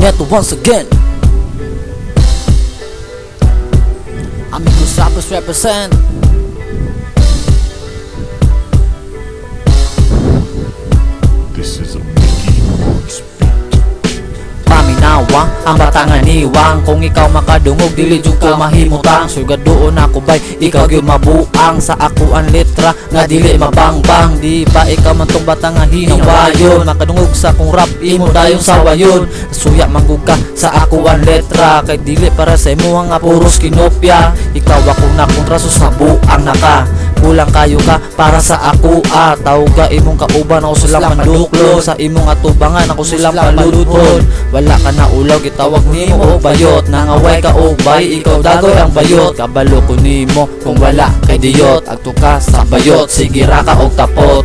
Neto once again. Amigos rappers represent. This is a Mickey Mouse beat. Paminawa, ang batangan niwang. Kung ikaw makadungog, dili jud ko mahimutang. Sugad doon ako bay, ikaw gyud mabuang. Sa ako ang letra, nga dili mabangbang. Di ba ikaw man tong batangan hinawayon. Makadungog sa kong rap, imo dayon sa wayon. Suya manggug ka sa ako ang letra. Kay dili para sa imo nga puros kinopya. Ikaw ako na kontraso sa buang naka. Kulang kayo ka para sa ako tawag imong kauban ako silang manduklo. Sa imong atubangan ako silang paludhon. Wala ka na ulaw, gitawag nimo og bayot. Nangaway ka og bay, ikaw dagoy ang bayot. Kabalo ko nimo kung wala kay diyot. Agto ka sa bayot, sige ra ka og tapot.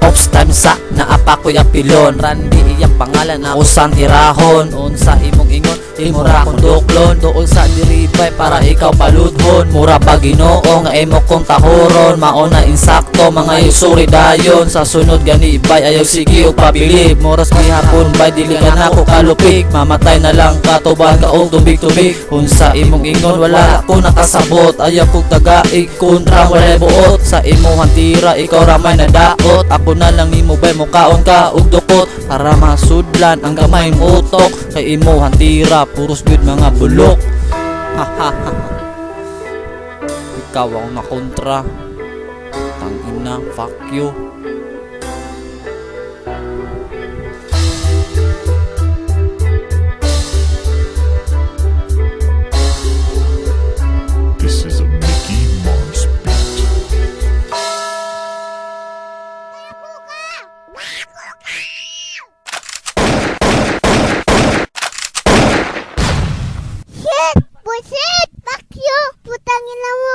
Ops time sa naapa ko yung pilon. Randy iyang pangalan na usang tirahon. Unsa imong ingon, imo ra kong duklon. Dool sa diribay para ikaw paludhon. Mura pa Ginoo nga imo kong tahoron. Mauna insakto mga yusuri dayon. Sa sunod gani ibay ayaw sige o pabilib. Moras gihapon bay dili ka na ko kalupik. Mamatay na lang ka tuban ka og tubig-tubig. Unsa imong ingon wala ko nakasabot. Ayaw kong tagaig kontra walay buot. Sa imong tira ikaw ra may nadaot. Ako na lang nimo bay mukaon ka og dukot. Para masudlan ang gamay mo utok. Kay imo hantira puros gud mga bulok. Ikaw ang nakontra. Tangina, fuck you. This is a Mickey Mouse beat. Shit! Bullshit! Fuck you! Putangin na mo!